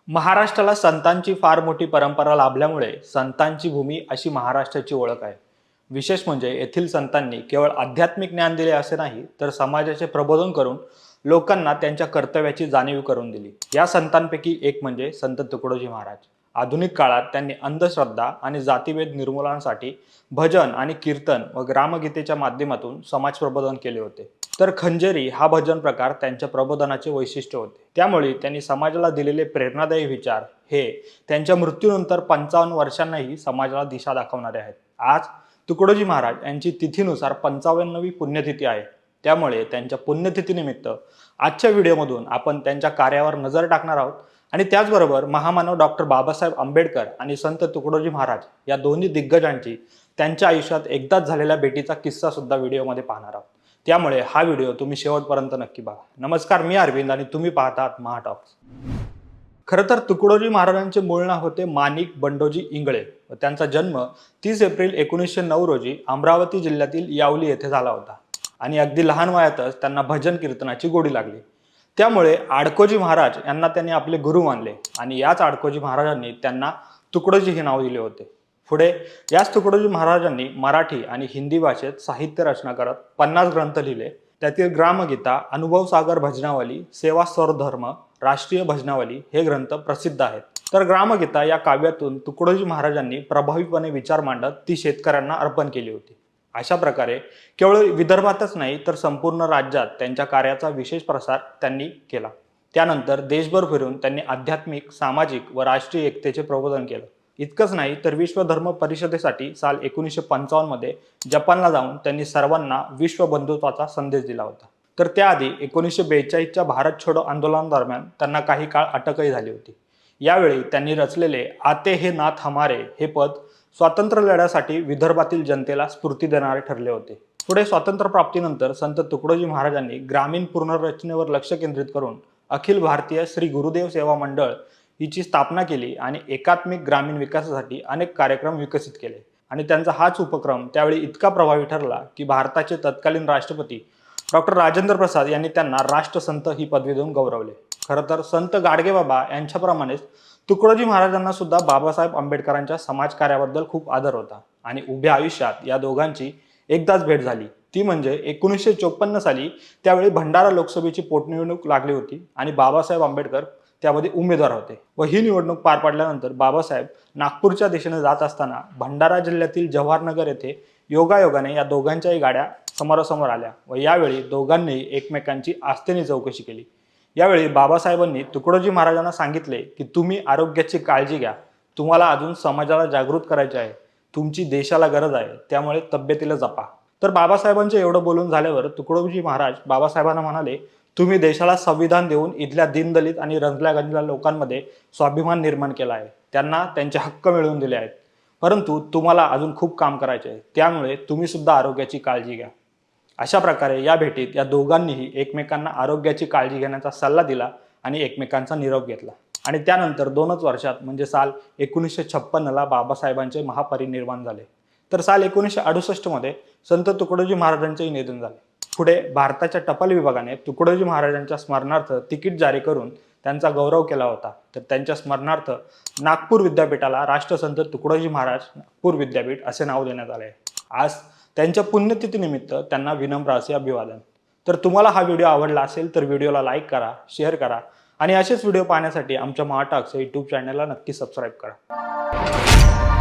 महाराष्ट्राला संतांची फार मोठी परंपरा लाभल्यामुळे संतांची भूमी अशी महाराष्ट्राची ओळख आहे। विशेष म्हणजे येथील संतांनी केवळ आध्यात्मिक ज्ञान दिले असे नाही, तर समाजाचे प्रबोधन करून लोकांना त्यांच्या कर्तव्याची जाणीव करून दिली। या संतांपैकी एक म्हणजे संत तुकडोजी महाराज। आधुनिक काळात त्यांनी अंधश्रद्धा आणि जातीभेद निर्मूलनासाठी भजन आणि कीर्तन व ग्रामगीतेच्या माध्यमातून समाज प्रबोधन केले होते। तर खंजेरी हा भजन प्रकार त्यांच्या प्रबोधनाचे वैशिष्ट्य होते। त्यामुळे त्यांनी समाजाला दिलेले प्रेरणादायी विचार हे त्यांच्या मृत्यूनंतर 55 वर्षांनाही समाजाला दिशा दाखवणारे आहेत। आज तुकडोजी महाराज यांची तिथीनुसार 55वी पुण्यतिथी आहे। त्यामुळे त्यांच्या पुण्यतिथीनिमित्त आजच्या व्हिडिओमधून आपण त्यांच्या कार्यावर नजर टाकणार आहोत आणि त्याचबरोबर महामानव डॉक्टर बाबासाहेब आंबेडकर आणि संत तुकडोजी महाराज या दोन्ही दिग्गजांची त्यांच्या आयुष्यात एकदाच झालेल्या भेटीचा किस्सा सुद्धा व्हिडिओमध्ये पाहणार आहोत। त्यामुळे हा व्हिडिओ तुम्ही शेवटपर्यंत नक्की बघा। नमस्कार, मी अरविंद आणि तुम्ही पाहतात महाटॉक्स। खरं तर तुकडोजी महाराजांचे मूळ नाव होते माणिक बंडोजी इंगळे व त्यांचा जन्म 30 एप्रिल 1909 रोजी अमरावती जिल्ह्यातील यावली येथे झाला होता आणि अगदी लहान वयातच त्यांना भजन कीर्तनाची गोडी लागली। त्यामुळे आडकोजी महाराज यांना त्यांनी आपले गुरु मानले आणि याच आडकोजी महाराजांनी त्यांना तुकडोजी हे नाव दिले होते। पुढे याच तुकडोजी महाराजांनी मराठी आणि हिंदी भाषेत साहित्य रचना करत 50 ग्रंथ लिहिले। त्यातील ग्रामगीता, अनुभवसागर भजनावली, सेवा स्वरधर्म, राष्ट्रीय भजनावली हे ग्रंथ प्रसिद्ध आहेत। तर ग्रामगीता या काव्यातून तुकडोजी महाराजांनी प्रभावीपणे विचार मांडत ती शेतकऱ्यांना अर्पण केली होती। अशा प्रकारे केवळ विदर्भातच नाही तर संपूर्ण राज्यात त्यांच्या कार्याचा विशेष प्रसार त्यांनी केला। त्यानंतर देशभर फिरून त्यांनी आध्यात्मिक, सामाजिक व राष्ट्रीय एकतेचे प्रबोधन केले। इतकंच नाही तर विश्व धर्म परिषदेसाठी साल 1955 मध्ये जपानला जाऊन त्यांनी सर्वांना विश्व बंधुत्वाचा संदेश दिला होता। तर त्याआधी 1942च्या भारत छोडो आंदोलनादरम्यान त्यांना काही काळ अटकही झाली होती। यावेळी त्यांनी रचलेले आते हे नाथ हमारे हे पद स्वातंत्र्य लढ्यासाठी विदर्भातील जनतेला स्फूर्ती देणारे ठरले होते। पुढे स्वातंत्र्य प्राप्तीनंतर संत तुकडोजी महाराजांनी ग्रामीण पुनर्रचनेवर लक्ष केंद्रित करून अखिल भारतीय श्री गुरुदेव सेवा मंडळ हिची स्थापना केली आणि एकात्मिक ग्रामीण विकासासाठी अनेक कार्यक्रम विकसित केले आणि त्यांचा हाच उपक्रम त्यावेळी इतका प्रभावी ठरला की भारताचे तत्कालीन राष्ट्रपती डॉक्टर राजेंद्र प्रसाद यांनी त्यांना राष्ट्रसंत ही पदवी देऊन गौरवले। खरं तर संत गाडगेबाबा यांच्याप्रमाणेच तुकडोजी महाराजांना सुद्धा बाबासाहेब आंबेडकरांच्या समाजकार्याबद्दल खूप आदर होता आणि उभ्या आयुष्यात या दोघांची एकदाच भेट झाली, ती म्हणजे 1954 साली। त्यावेळी भंडारा लोकसभेची पोटनिवडणूक लागली होती आणि बाबासाहेब आंबेडकर त्यामध्ये उमेदवार होते व ही निवडणूक पार पडल्यानंतर बाबासाहेब नागपूरच्या दिशेने जात असताना भंडारा जिल्ह्यातील जवाहरनगर येथे योगायोगाने या दोघांच्याही गाड्या समोरासमोर आल्या व यावेळी दोघांनी एकमेकांची आस्थेने चौकशी केली। यावेळी बाबासाहेबांनी तुकडोजी महाराजांना सांगितले की तुम्ही आरोग्याची काळजी घ्या, तुम्हाला अजून समाजाला जागृत करायचे आहे, तुमची देशाला गरज आहे, त्यामुळे तब्येतीला जपा। तर बाबासाहेबांचे एवढं बोलून झाल्यावर तुकडोजी महाराज बाबासाहेबांना म्हणाले, तुम्ही देशाला संविधान देऊन इथल्या दीनदलित आणि रंजल्या गंजल्या लोकांमध्ये स्वाभिमान निर्माण केला आहे, त्यांना त्यांचे हक्क मिळवून दिले आहेत, परंतु तुम्हाला अजून खूप काम करायचे आहे, त्यामुळे तुम्ही सुद्धा आरोग्याची काळजी घ्या। अशा प्रकारे या भेटीत या दोघांनीही एकमेकांना आरोग्याची काळजी घेण्याचा सल्ला दिला आणि एकमेकांचा निरोप घेतला आणि त्यानंतर 2च वर्षात म्हणजे साल 1956ला बाबासाहेबांचे महापरिनिर्वाण झाले। तर साल 1968 मध्ये संत तुकडोजी महाराजांचेही निधन झाले। पुढे भारताच्या टपाल विभागाने तुकडोजी महाराजांच्या स्मरणार्थ तिकीट जारी करून त्यांचा गौरव केला होता। तर त्यांच्या स्मरणार्थ नागपूर विद्यापीठाला राष्ट्रसंत तुकडोजी महाराज नागपूर विद्यापीठ असे नाव देण्यात आले आहे। आज त्यांच्या पुण्यतिथीनिमित्त त्यांना विनम्र असे अभिवादन। तर तुम्हाला हा व्हिडिओ आवडला असेल तर व्हिडिओला लाईक करा, शेअर करा आणि असेच व्हिडिओ पाहण्यासाठी आमच्या महाटॉक्स या यूट्यूब चॅनलला नक्की सबस्क्राईब करा।